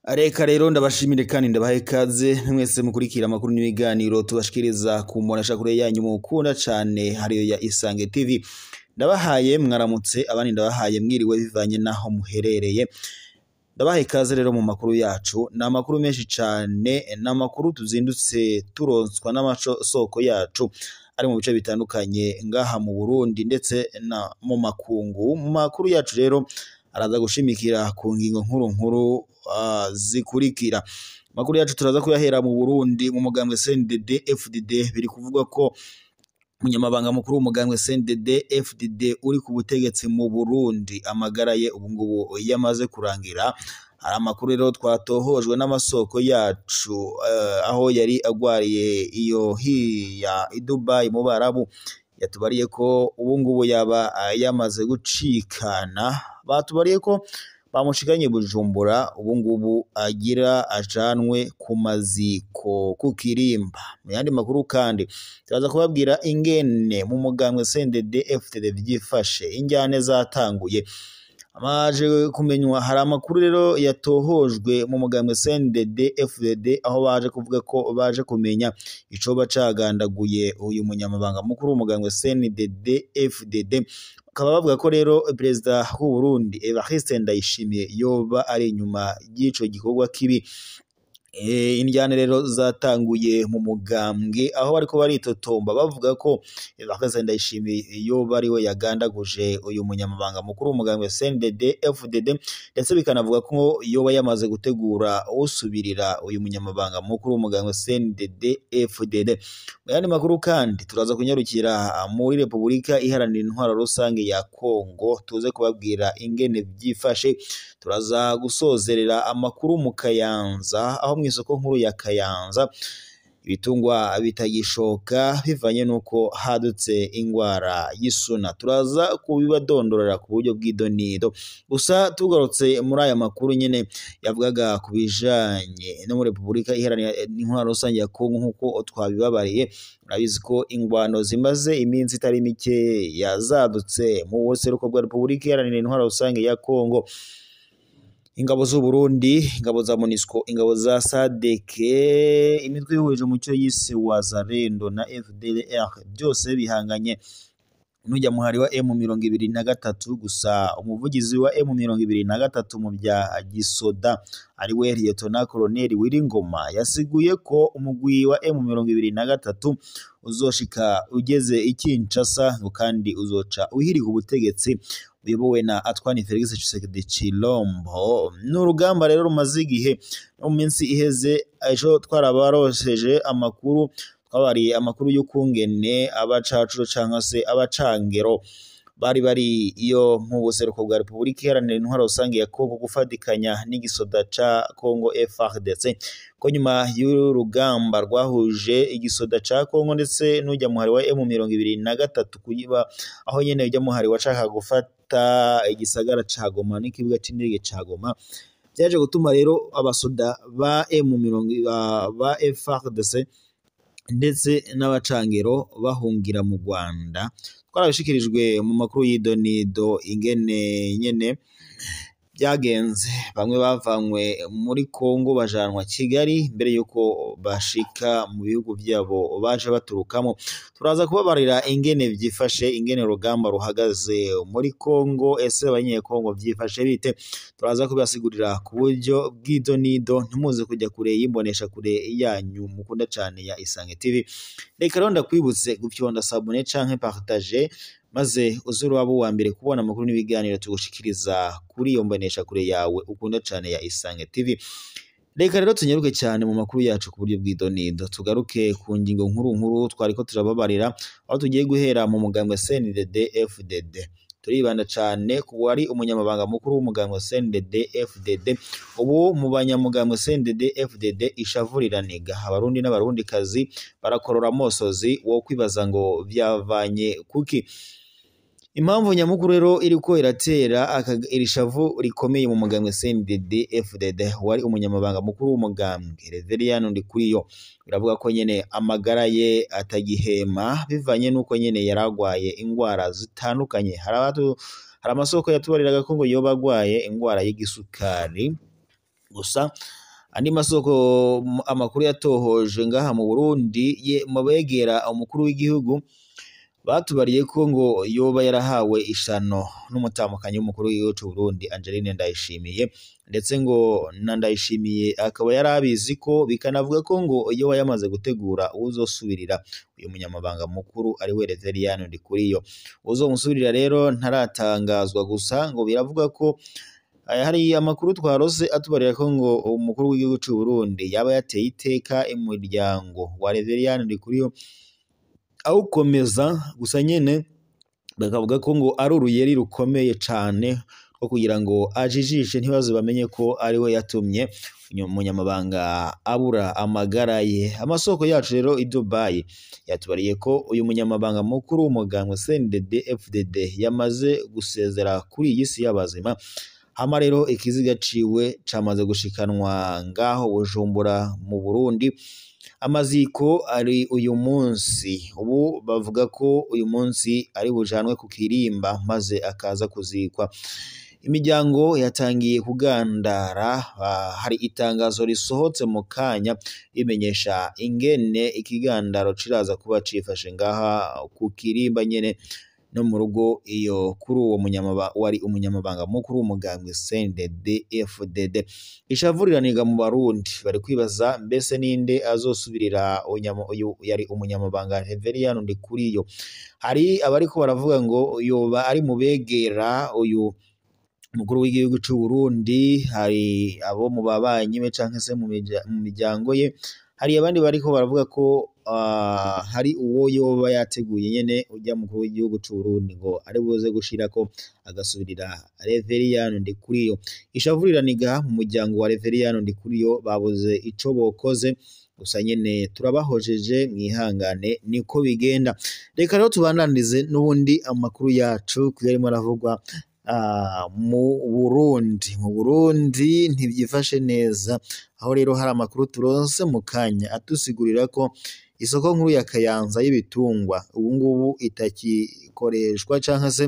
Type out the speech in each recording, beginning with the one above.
Reka rero ndabashimire kandi ndabahe ikaze mwese mukurikira amakuru n'ibiganiro tubashikiriza ku mbonesha kure yanyu mukunda cane hariyo ya Isange TV. Ndabahaye mwaramutse abandi ndabahaye mwiriwe bivanye naho muherereye. Ndabahe ikaze rero mu makuru yacu. Na makuru menshi cane, na makuru tuzindutse turonswa n'amasoko yacu ari mu bice bitandukanye ngaha mu Burundi ndetse na mu makungu. Mu makuru yacu rero araza gushimikira ku ngingo nkuru zikurikira. Makuru yacu turaza kuyahera mu Burundi mu mugambwe CNDD FDD. Biri kuvuga ko umunyamabanga mukuru w'umugambwe CNDD FDD uri ku butegetsi mu Burundi amagara ye ubu ngubu yamaze kurangira. Hari amakuru rero twatohojwe n'amasoko yacu aho yari agwariye iyo hiya i Dubai mu Barabu, yatubariye ko ubu ngubu yaba yamaze gucikana. Batubariye ko bamushikanye Bujumbura, ubu ngubu agira ajanwe ku maziko ku Kirimba. Mu yandi makuru kandi turaza kubabwira ingene mu mugambwe CNDD FDD vyifashe, injyane zatanguye. Amaje kumenywa, hari amakuru rero yatohojwe mu mugambwe CNDD FDD aho baje kuvuga ko baje kumenya icoba cagandaguye uyu munyamabanga mukuru w'umugambwe CNDD FDD. Bakaba bavuga ko rero perezida w'u Burundi Evariste Ndayishimiye yoba ari inyuma y'ico gikorwa kibi. Indyane rero zatanguye mu mugambwe aho bariko baritotomba bavuga ko Evariste Ndayishimiye yoba ariwe yagandaguje uyu munyamabanga mukuru w'umugambwe CNDD FDD, ndetse bikanavuga ko yoba yamaze gutegura usubirira uyu munyamabanga mukuru w'umugambwe CNDD FDD. Mu yandi makuru kandi turaza kunyarukira muri Repubulika Iharanira Intwaro Rusange ya Kongo, tuze kubabwira ingene vyifashe. Turaza gusozerera amakuru mu Kayanza aho mw'isoko nkuru ya Kayanza ibitungwa bitagishoka bivanye nuko hadutse ingwara y'isuna. Turaza kubibadondorera ku buryo bw'idonido. Gusa tugarutse muri aya makuru nyene yavugaga ku bijanye no muri Repubulika Iharanira Intwaro Rusange ya Kongo, nkuko twabibabariye. Urabizi ko ingwano zimaze iminsi itari mike yazadutse mu buseruko bwa Repubulika Iharanira Intwaro Rusange ya Kongo. Ingabo z'u Burundi, ingabo za MONUSCO, ingabo za SADC, imitwe y'uhuje umuco yise Wazalendo na FDLR byose bihanganye n'ujya muhari wa M23. Gusa umuvugizi wa M23 mu bya gisoda ari we Lieutenant Colonel Wiringoma yasiguye ko umugwi wa M23 uzoshika ugeze i Kinshasa kandi uzoca uhirika ubutegetsi uyobowe na Antoine Felix Tshisekedi Tshilombo. N'urugamba rero rumaze igihe. Mu minsi iheze ejo twarabarosheje amakuru, twabariye amakuru y'ukungene abacacuro canke se abacangero bari iyo mu buseruko bwa Repubulika Iharanira Intwaro Rusange ya Kongo gufatikanya n'igisoda ca Kongo FARDC, ko nyuma y'urugamba rwahuje igisoda ca Kongo ndetse n'ujya muhari wa M23 kuyiba aho nyene ujya muhari washaka gufata igisagara ca Goma n'ikibuga c'indege ca Goma, byaje gutuma rero abasoda ba ba FARDC ndetse n'abacangero bahungira mu Rwanda. Twarabishikirijwe mu makuru y'idonido ingene nyene byagenze. Bamwe bavanywe muri Kongo bajanwa Kigali mbere yuko bashika mu bihugu byabo baje baturukamo. Turaza kubabarira ingene vyifashe, ingene urugamba ruhagaze muri Kongo. Ese abanyekongo vyifashe bite? Turaza kubasigurira ku buryo bw'idonido. Ntimuze kujya kure y'imbonesha kure yanyu mukunda cane ya Isange TV. Reka rero ndakwibutse gufyonda sabone canke partager, maze uzuru wabo wa mbere kubona amakuru n'ibiganiro tugushikiriza kuri iyo mbonesha kure yawe ukunda cane ya Isange TV. Reka rero tunyaruke cyane mu makuru yacu ku buryo bw'idonido. Tugaruke ku ngingo nkuru twariko turababarira, aho tugiye guhera mu mugambwe CNDD FDD. Turibanda cane ku wari umunyamabanga mukuru w'umugambwe CNDD FDD. Ubu mu banyamugambwe CNDD FDD ishavuriraniga. Abarundi n'abarundi kazi barakorora amosozi wo kwibaza ngo vyavanye kuki. Impamvu nyamukuru rero iriko iratera irishavu rikomeye mu mugambwe CNDD FDD wari umunyamabanga mukuru w'umugambwe Reverien Ndikuriyo biravuga ko nyene amagara ye atagihema bivanye nuko nyene yaragwaye ingwara zitandukanye. Hari amasoko yatubariraga ko ngo yoba agwaye ingwara y'igisukari gusa andi masoko amakuru yatohoje ngaha mu Burundi mabegera umukuru w'igihugu batubariye ko ngo yoba yarahawe ishano n'umutamukanyi w'umukuru w'igihugu cy'u Burundi Angeline Ndayishimiye, ndetse ngo na Ndayishimiye akaba yarabizi ko bikanavuga ko ngo yoba yamaze gutegura uzosubirira uyu munyamabanga mukuru ari we Reverien Ndikuriyo. Uzomusubirira rero ntaratangazwa, gusa ngo biravuga ko hari amakuru twarose atubarira ko ngo umukuru w'igihugu cy'u Burundi yaba yateye iteka umuryango wa Reverien Ndikuriyo awukomeza, gusa nyene bakavuga ko ngo ari uruyeri rukomeye cane ko kugira ngo ajijishe ntibaze bamenye ko ari we yatumye umunyamabanga abura amagara ye. Amasoko yacu rero i Dubai yatubariye ko uyu munyamabanga mukuru w'umugambwe CNDD FDD yamaze gusezera kuri iyi si y'abazima. Hama rero ikiziga ciwe camaze gushikanwa ngaho Bujumbura mu Burundi. Amaziko ari uyu munsi, ubu bavuga ko uyu munsi ari bujanwe ku Kirimba maze akaza kuzikwa. Imiryango yatangiye kugandara, hari itangazo risohotse mu kanya rimenyesha ingene ikigandaro ciraza kuba cifashe ngaha ku Kirimba nyene no mu rugo iyo kuri uwo wari umunyamabanga mukuru w'umugambwe CNDD FDD. Ishavuriraniga mu Barundi bari kwibaza mbese ninde azosubirira uyu yari umunyamabanga Reverien Ndikuriyo. Hari abariko baravuga ngo yoba ari mubegera uyu umukuru w'igihugu cy'u Burundi, hari abo mu babanyi be canke se mu miryango ye, hari abandi bariko baravuga ko hari uwo yoba yateguye nyene ujya mukuru w'igihugu cy'u Burundi ngo ari buze gushirako agasubirira Reverien Ndikuriyo. Ishavuriraniga mu muryango wa Reverien Ndikuriyo babuze ico bokoze, gusa nyene turabahojeje mwihangane niko bigenda. Reka rero tubandanirize n'ubundi amakuru yacu kuyarimo aravugwa mu Burundi ntibyifashe neza, aho rero hari amakuru turonse mu kanya atusigurira ko isoko nkuru ya Kayanza y'ibitungwa ubu ngubu itakikoreshwa canke se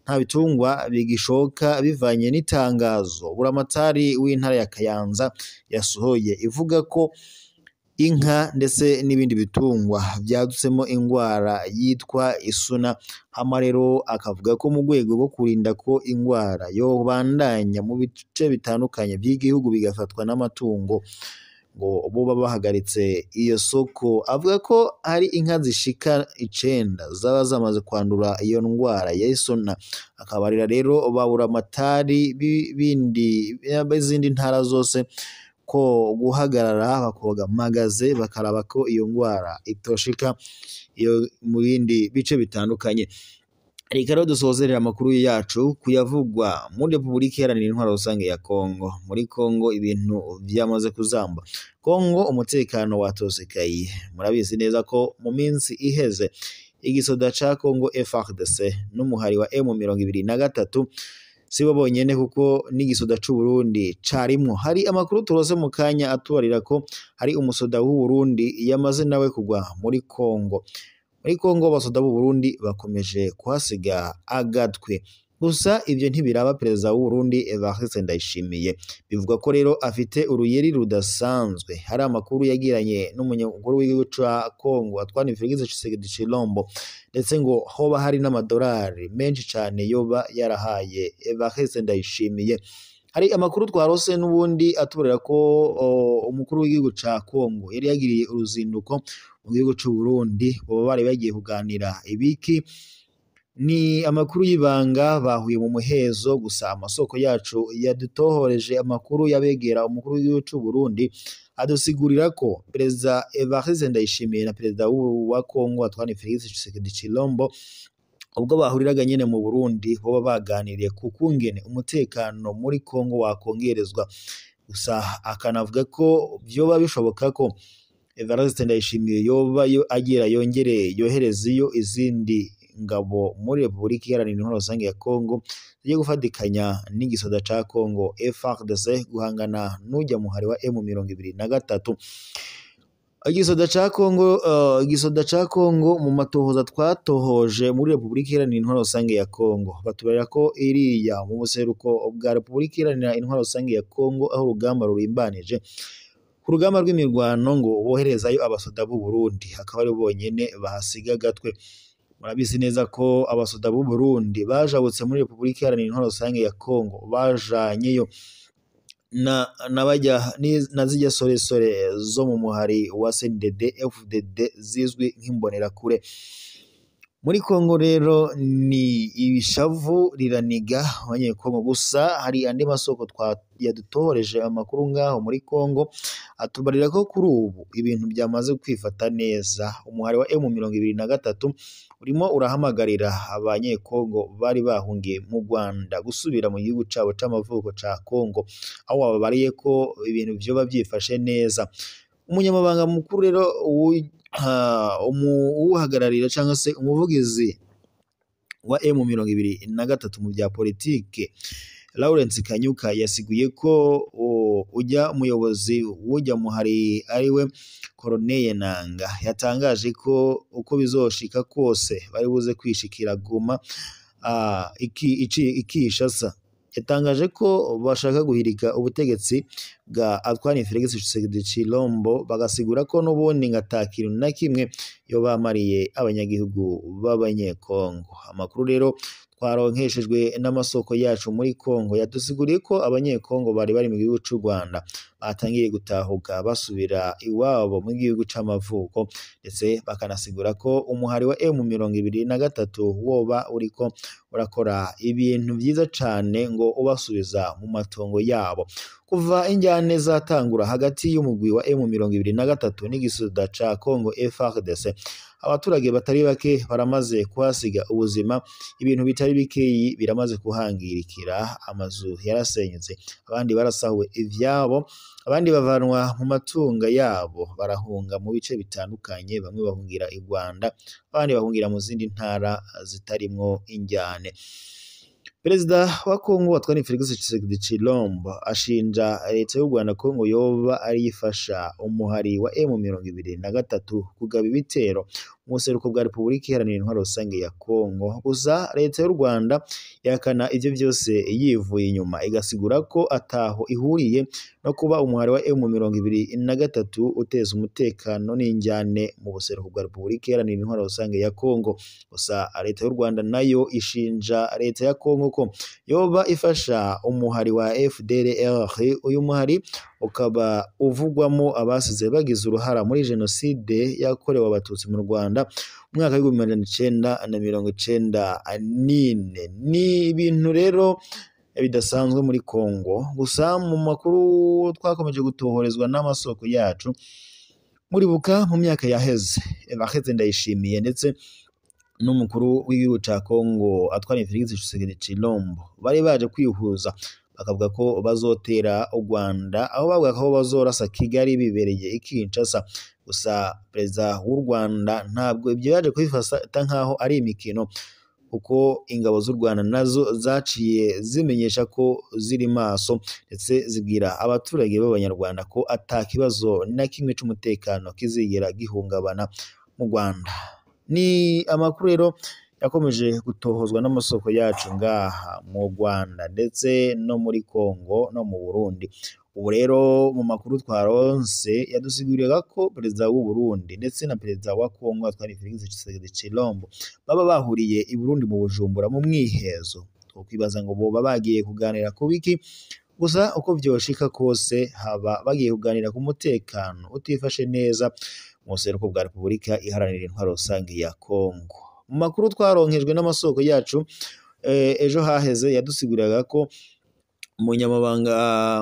nta bitungwa bigishoka bivanye n'itangazo buramatari w'intara ya Kayanza yasohoye ivuga ko inka ndetse n'ibindi bitungwa byadutsemo ingwara yitwa isuna. Hama rero akavuga ko mu rwego rwo kurinda ko ingwara yobandanya mu bice bitandukanye by'igihugu bigafatwa n'amatungo ngo bo bahagaritse iyo soko. Avuga ko hari inka zishika 9 zaba zamaze kwandura iyo ndwara ya isuna. Akabarira rero babura amatari b'izindi ntara zose ko guhagarara bakoga magaze bakaraba ko iyo ngwara itoshika iyo mu bindi bice bitandukanye. Reka rero dusozerera amakuru yacu kuyavugwa muri Repubulika Iharanira Intwaro Rusange ya Kongo. Muri Kongo ibintu byamaze kuzamba. Kongo umutekano watosekaye. Murabizi neza ko mu minsi iheze igisoda ca Kongo FARDC n'umuhari wa M23 sibo bonyene kuko n'igisoda c'u Burundi carimwo. Hari amakuru turose mu kanya atubarira ko hari umusoda w'u Burundi yamaze nawe kugwa muri Kongo. Muri Kongo abasoda b'u Burundi bakomeje kuhasiga agatwe. Gusa ivyo ntibiraba perezida w'u Burundi Evariste Ndayishimiye. Bivuga ko rero afite uruyeri rudasanzwe. Hari amakuru yagiranye n'umunyakuru w'igihugu ca Kongo Antoine Félix Tshisekedi Tshilombo, ndetse ngo hoba hari n'amadolari menshi cane yoba yarahaye Evariste Ndayishimiye. Hari amakuru twarose n'ubundi atubarira ko umukuru w'igihugu ca Kongo yari yagiriye uruzinduko mu gihugu c'u Burundi, bo bari bagiye kuganira ibiki. Ni amakuru y'ibanga bahuye mu muhezo, gusa amasoko yacu yadutohoreje amakuru yabegera umukuru w'igihugu c'u Burundi adusigurira ko perezida Evariste Ndayishimiye na perezida wa Kongo Antoine Félix Tshisekedi Tshilombo ubwo bahuriraga nyene mu Burundi boba baganiriye ku kungene umutekano muri Kongo wakongerezwa. Gusa akanavuga ko byoba bishoboka ko Evariste Ndayishimiye yoba agira yongere yohereziyo izindi ingabo muri Repubulika Iharanira Intwaro Rusange ya Kongo zigiye gufatikanya n'igisoda ca Kongo FARDC guhangana n'urya muhari wa M23. Igisoda ca Kongo mu matohoza twatohoje muri Repubulika Iharanira Intwaro Rusange ya Kongo batubwira ko iriya mu buseruko bwa Repubulika Iharanira Intwaro Rusange ya Kongo aho urugamba rurimbanije ku rugamba rw'imirwano ngo boherezayo abasoda b'u Burundi akaba ari bonyene bahasiga gatwe. Murabizi neza ko abasoda b'u Burundi bajabutse muri Repubulika Iharanira Intwaro Rusange ya Kongo bajanyeyo na zijya soresore zo mu muhari wa CNDD FDD zizwi nk'imbonerakure. Muri Kongo rero ni ibishavu riraniga abanyekongo, gusa hari andi masoko yadutohoreje amakuru ngaho muri Kongo atubarira ko kuri ubu ibintu byamaze kwifata neza. Umuhari wa M23 urimo urahamagarira abanyekongo bari bahungiye mu Rwanda gusubira mu gihugu cabo c'amavuko ca Kongo, aho babariye ko ibintu vyoba byifashe neza. Umunyamabanga mukuru rero uhagararira cyangwa se umuvugizi wa M23 mu bya politike Lawrence Kanyuka yasiguye ko ujya umuyobozi w'ujya muhari ariwe Corneille Nangaa yatangaje ko uko bizoshika kose bari buze kwishikira Goma ikishasa. Yatangaje ko bashaka guhirika ubutegetsi bwa Antoine Felix Tshisekedi Tshilombo, bagasigura ko n'ubundi ngatakintu na kimwe yo bamariye abanyagihugu b'abanyekongo. Amakuru rero twaronkeshejwe n'amasoko yacu muri Kongo yadusiguriye ko abanyekongo bari mu gihugu cy'u Rwanda batangiye gutahuka basubira iwabo mu gihugu c'amavuko, ndetse bakanasigura ko umuhari wa M23 woba uriko urakora ibintu byiza cane ngo ubasubiza mu matongo yabo. Kuva injyane zatangura hagati y'umugwi wa M23 n'igisoda ca Kongo FARDC, abaturage batari bake baramaze kuhasiga ubuzima, ibintu bitari bikeyi biramaze kuhangirikira, amazu yarasenyutse, abandi barasahuwe ivyabo, abandi bavanwa mu matunga yabo barahunga mu bice bitandukanye, bamwe bahungira i Rwanda, abandi bahungira mu zindi ntara zitarimwo injyane. Perezida wa Kongo Antoine Felix Tshisekedi Tshilombo ashinja leta y'u Rwanda ko ngo yoba ariyifasha umuhari wa M23 kugaba ibitero mu buseruko bwa Repubulika Iharanira Intwaro Rusange ya Kongo. Gusa leta y'u Rwanda yakana ivyo byose yivuye inyuma, igasigura ko ataho ihuriye no kuba umuhari wa M23 uteza umutekano n'injyane mu buseruko bwa Repubulika Iharanira Intwaro Rusange ya Kongo. Gusa leta y'u Rwanda nayo ishinja leta ya Kongo ko yoba ifasha umuhari wa FDLR. Uyu muhari ukaba uvugwamo abasize bagize uruhara muri jenoside yakorewe abatutsi mu Rwanda mu mwaka wa 1994. Ni ibintu rero bidasanzwe muri Kongo. Gusa mu makuru twakomeje gutohorezwa n'amasoko yacu, muribuka mu myaka yaheze Evariste Ndayishimiye ndetse n'umukuru w'igihugu ca Kongo Antoine Felix Tshisekedi Tshilombo bari baje kwihuza, bakavuga ko bazotera u Rwanda, aho bavuga ko bazorasa Kigali bibereye i Kinshasa. Gusa perezida w'u Rwanda ntabwo ibyo yaje kubifata nkaho ari imikino, kuko ingabo z'u Rwanda nazo zaciye zimenyesha ko ziri maso, ndetse zibwira abaturage b'abanyarwanda ko atakibazo na kimwe c'umutekano kizigera gihungabana mu Rwanda. Ni amakuru rero yakomeje gutohozwa n'amasoko yacu ngaha mu Rwanda ndetse no muri Kongo no mu Burundi. Ubu rero mu makuru twaronse yadusigurira ko perezida w'u Burundi ndetse na perezida wa Kongo Antoine Felix Tshisekedi Tshilombo baba bahuriye i Burundi mu Bujumbura mu mwihezo. Ukwibaza ngo boba bagiye kuganira ku biki? Gusa uko vyoshika kose haba bagiye kuganira ku mutekano utifashe neza mu buseruko bwa Repubulika Iharanira Intwaro Rusange ya Kongo. Mu makuru twaronkejwe n'amasoko yacu ejo haheze yadusiguriraga ko umunyamabanga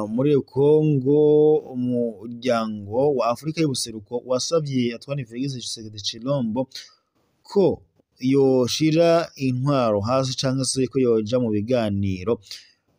muri Kongo umuryango wa Afurika y'ubuseruko wasabye Antoine Felix Tshisekedi Tshilombo ko yoshira intwaro hasi cyangwa se ko yoja mu biganiro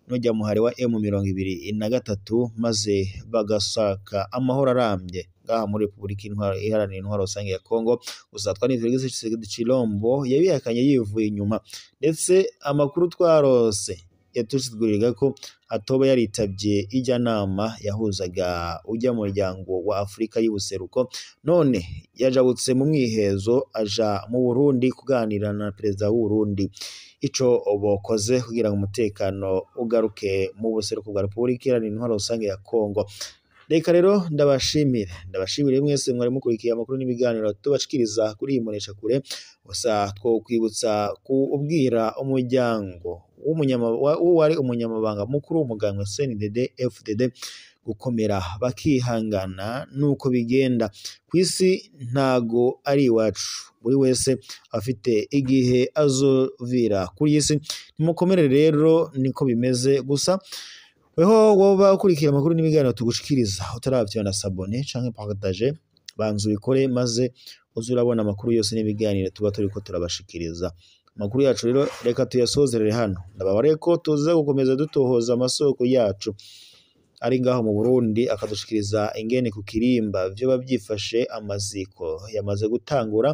n'ujya muhari wa M23 maze bagasaka amahoro arambye ngaha muri Republika Iharanira Intwaro Rusange ya Kongo. Gusa twari Felix Tshisekedi Tshilombo yabihakanye yivuye inyuma, ndetse amakuru twarose yatusiguriraga ko atoba yaritavye ijya nama yahuzaga ujya mu muryango wa Afrika y'ubuseruko, none yajabutse mu mwihezo aja mu Burundi kuganira na perezida w'u Burundi. Ico bokoze kugira ngo umutekano ugaruke mu buseruko bwa Republika Iharanira Intwaro Rusange ya Kongo. Reka rero ndabashimire mwese mwari mukurikiye amakuru n'ibiganiro tubashikiriza kuri iyi mboneshakure. Gusa twokwibutsa kubwira umuryango wari umunyamabanga mukuru w'umugambwe CNDD FDD gukomera bakihangana nuko bigenda kwisi, ntago ari iwacu, buri wese afite igihe azovira kuri isi. Mukomere rero, niko bimeze. Gusa weho woba ukurikira amakuru n'ibiganiro tugushikiriza utaravyona sabone canke partage, banzu bikore maze uzurabona amakuru yose n'ibiganiro tuba turiko turabashikiriza. Amakuru yacu rero reka tuyasozerere hano. Ndababare ko tuza gukomeza dutohoza amasoko yacu ari ngaho mu Burundi, akadushikiriza ingene ku Kirimba vyo bavyifashe, amaziko yamaze gutangura.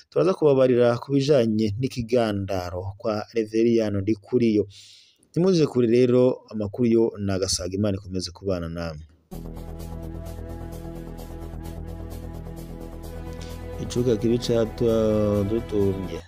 Turaza kubabarira kubijanye n'ikigandaro kwa Reveriyano Ndikuriyo. Nimuze kuri rero, amakuru yo nagasaga. Imana ikomeze kubana namwe. Icuka kibi dutumye